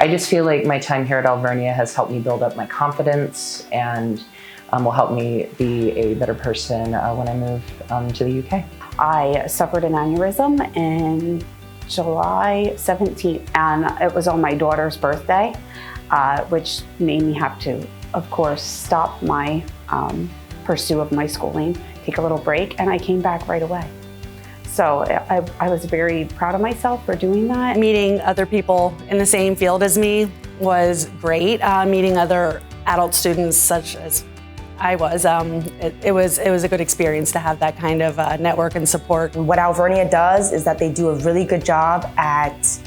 I just feel like my time here at Alvernia has helped me build up my confidence and will help me be a better person when I move to the UK. I suffered an aneurysm in July 17th, and it was on my daughter's birthday, which made me have to, of course, stop my pursuit of my schooling, take a little break, and I came back right away. So I was very proud of myself for doing that. Meeting other people in the same field as me was great. Meeting other adult students such as I was, it was a good experience to have that kind of network and support. What Alvernia does is that they do a really good job at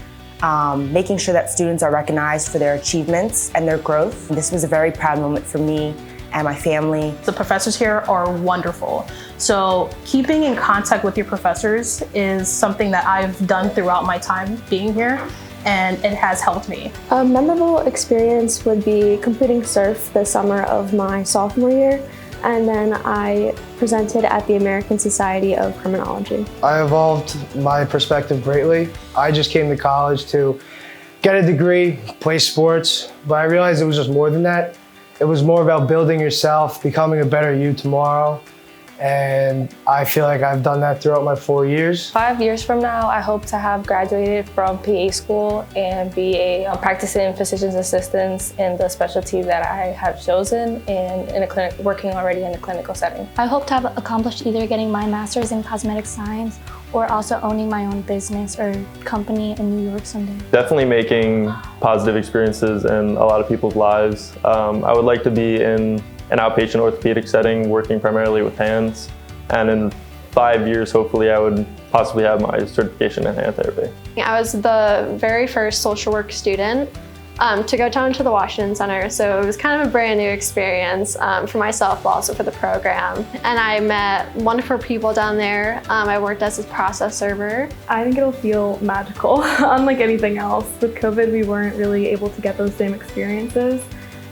making sure that students are recognized for their achievements and their growth. This was a very proud moment for me and my family. The professors here are wonderful. So keeping in contact with your professors is something that I've done throughout my time being here, and it has helped me. A memorable experience would be completing surf the summer of my sophomore year, and then I presented at the American Society of Criminology. I evolved my perspective greatly. I just came to college to get a degree, play sports, but I realized it was just more than that. It was more about building yourself, becoming a better you tomorrow. And I feel like I've done that throughout my 4 years. 5 years from now, I hope to have graduated from PA school and be a practicing physician's assistant in the specialty that I have chosen and in a clinic, working already in a clinical setting. I hope to have accomplished either getting my master's in cosmetic science or also owning my own business or company in New York someday. Definitely making positive experiences in a lot of people's lives. I would like to be in an outpatient orthopedic setting, working primarily with hands. And in 5 years, hopefully, I would possibly have my certification in hand therapy. I was the very first social work student to go down to the Washington Center, so it was kind of a brand new experience for myself, but also for the program. And I met wonderful people down there. I worked as a process server. I think it'll feel magical, unlike anything else. With COVID, we weren't really able to get those same experiences.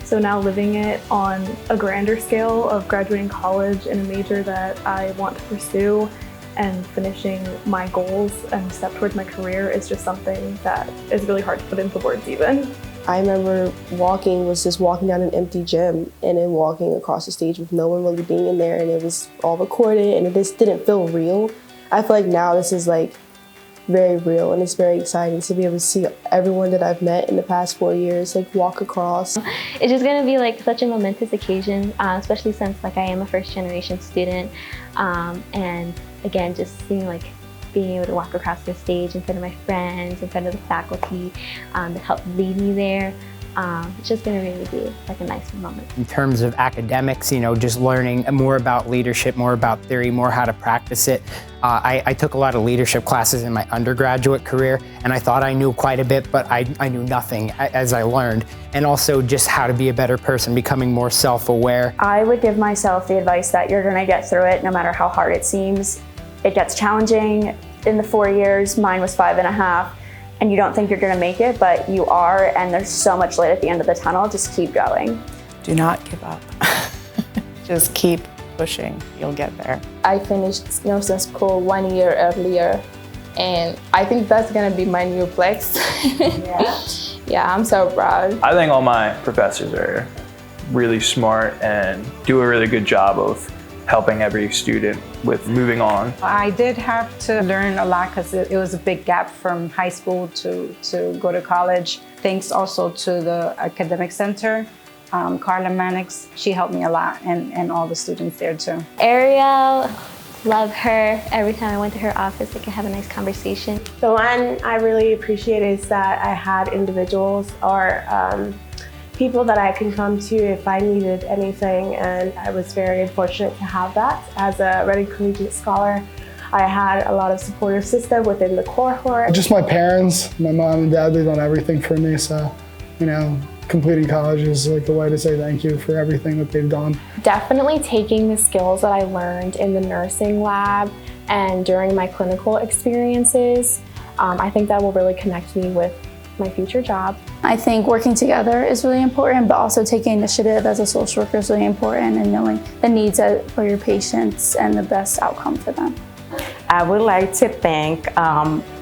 So now living it on a grander scale of graduating college in a major that I want to pursue and finishing my goals and step towards my career is just something that is really hard to put into words even. I remember just walking down an empty gym and then walking across the stage with no one really being in there, and it was all recorded and it just didn't feel real. I feel like now this is like very real, and it's very exciting to be able to see everyone that I've met in the past 4 years like walk across. It's just going to be like such a momentous occasion, especially since like I am a first generation student, and again just seeing like being able to walk across the stage in front of my friends, in front of the faculty that helped lead me there. It's just going to really be like a nice moment. In terms of academics, you know, just learning more about leadership, more about theory, more how to practice it. I took a lot of leadership classes in my undergraduate career, and I thought I knew quite a bit, but I knew nothing as I learned. And also just how to be a better person, becoming more self-aware. I would give myself the advice that you're going to get through it no matter how hard it seems. It gets challenging in the 4 years. Mine was 5.5. And you don't think you're going to make it, but you are, and there's so much light at the end of the tunnel. Just keep going. Do not give up. Just keep pushing. You'll get there. I finished nursing school 1 year earlier, and I think that's going to be my new flex. Yeah, I'm so proud. I think all my professors are really smart and do a really good job of helping every student with moving on. I did have to learn a lot because it was a big gap from high school to go to college. Thanks also to the academic center, Carla Mannix. She helped me a lot, and all the students there too. Ariel, love her. Every time I went to her office, I could have a nice conversation. The one I really appreciate is that I had individuals or people that I can come to if I needed anything, and I was very fortunate to have that. As a Reading Collegiate Scholar, I had a lot of supportive system within the cohort. Just my parents, my mom and dad, they've done everything for me, so, you know, completing college is like the way to say thank you for everything that they've done. Definitely taking the skills that I learned in the nursing lab and during my clinical experiences, I think that will really connect me with my future job. I think working together is really important, but also taking initiative as a social worker is really important, and knowing the needs for your patients and the best outcome for them. I would like to thank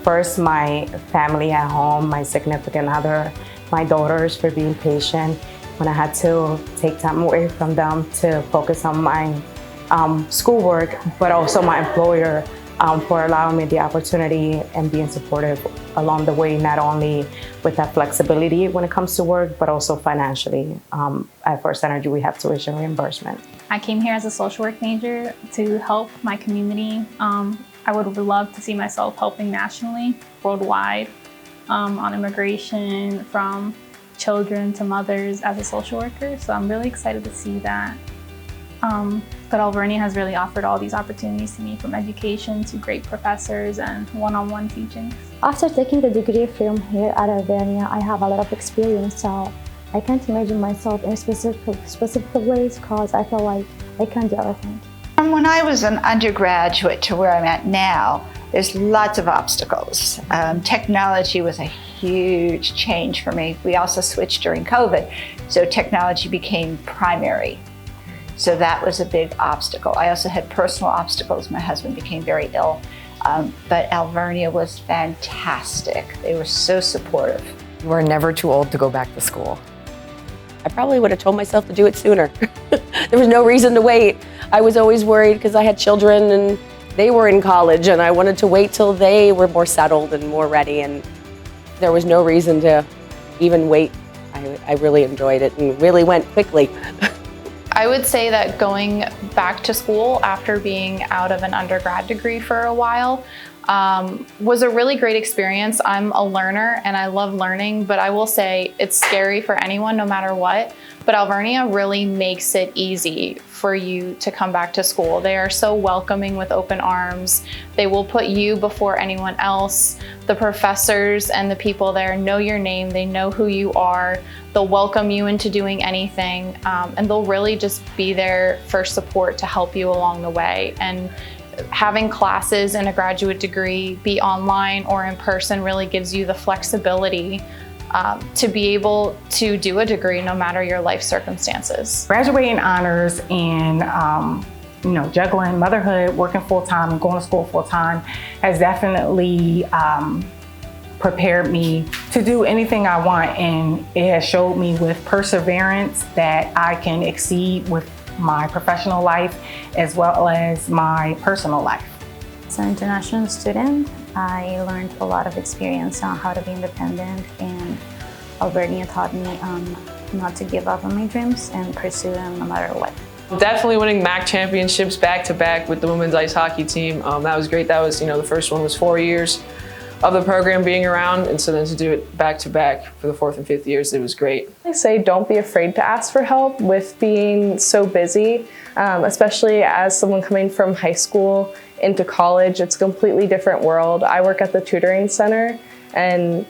first my family at home, my significant other, my daughters for being patient when I had to take time away from them to focus on my schoolwork, but also my employer for allowing me the opportunity and being supportive along the way, not only with that flexibility when it comes to work, but also financially. At First Energy, we have tuition reimbursement. I came here as a social work major to help my community. I would love to see myself helping nationally, worldwide, on immigration, from children to mothers as a social worker. So I'm really excited to see that. But Alvernia has really offered all these opportunities to me, from education to great professors and one-on-one teaching. After taking the degree from here at Alvernia, I have a lot of experience, so I can't imagine myself in specific ways because I feel like I can do everything. From when I was an undergraduate to where I'm at now, there's lots of obstacles. Technology was a huge change for me. We also switched during COVID, so technology became primary. So that was a big obstacle. I also had personal obstacles. My husband became very ill, but Alvernia was fantastic. They were so supportive. You are never too old to go back to school. I probably would have told myself to do it sooner. There was no reason to wait. I was always worried because I had children and they were in college, and I wanted to wait till they were more settled and more ready, and there was no reason to even wait. I really enjoyed it and really went quickly. I would say that going back to school after being out of an undergrad degree for a while was a really great experience. I'm a learner and I love learning, but I will say it's scary for anyone no matter what. But Alvernia really makes it easy for you to come back to school. They are so welcoming with open arms. They will put you before anyone else. The professors and the people there know your name. They know who you are. They'll welcome you into doing anything, and they'll really just be there for support to help you along the way. And having classes in a graduate degree be online or in person really gives you the flexibility to be able to do a degree no matter your life circumstances. Graduating honors and juggling motherhood, working full-time and going to school full-time has definitely prepared me to do anything I want, and it has showed me with perseverance that I can exceed with my professional life as well as my personal life. As an international student, I learned a lot of experience on how to be independent, and Alvernia taught me not to give up on my dreams and pursue them no matter what. Definitely winning MAC championships back-to-back with the women's ice hockey team. That was great. That was, the first one was 4 years of the program being around, and so then to do it back-to-back for the 4th and 5th years, it was great. I say don't be afraid to ask for help with being so busy, especially as someone coming from high school into college. It's a completely different world. I work at the tutoring center, and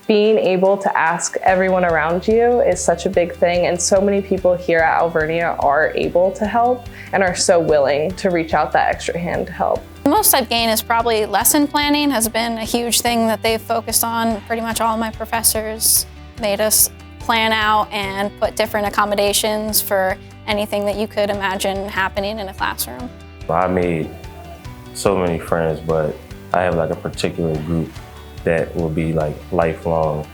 being able to ask everyone around you is such a big thing, and so many people here at Alvernia are able to help and are so willing to reach out that extra hand to help. The most I've gained is probably lesson planning has been a huge thing that they've focused on. Pretty much all my professors made us plan out and put different accommodations for anything that you could imagine happening in a classroom. I made so many friends, but I have like a particular group that will be like lifelong.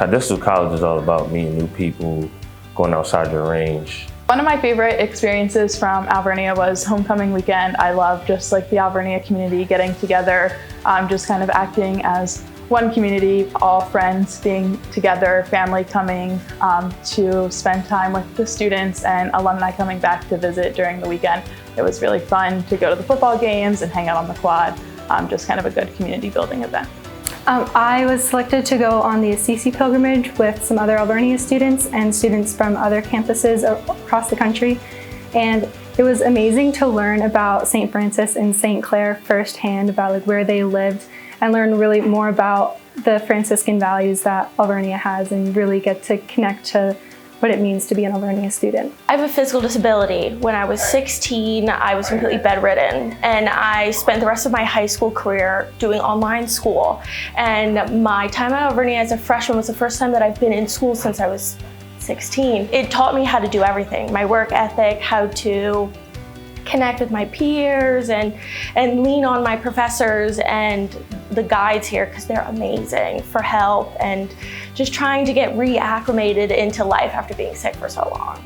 This is what college is all about, meeting new people, going outside your range. One of my favorite experiences from Alvernia was homecoming weekend. I love just like the Alvernia community getting together, just kind of acting as one community, all friends being together, family coming to spend time with the students, and alumni coming back to visit during the weekend. It was really fun to go to the football games and hang out on the quad, just kind of a good community building event. I was selected to go on the Assisi pilgrimage with some other Alvernia students and students from other campuses across the country. And it was amazing to learn about St. Francis and St. Clair firsthand, about like where they lived, and learn really more about the Franciscan values that Alvernia has, and really get to connect to what it means to be an Alvernia student. I have a physical disability. When I was 16, I was completely bedridden, and I spent the rest of my high school career doing online school. And my time at Alvernia as a freshman was the first time that I've been in school since I was 16. It taught me how to do everything, my work ethic, how to connect with my peers and lean on my professors and the guides here, because they're amazing, for help and just trying to get reacclimated into life after being sick for so long.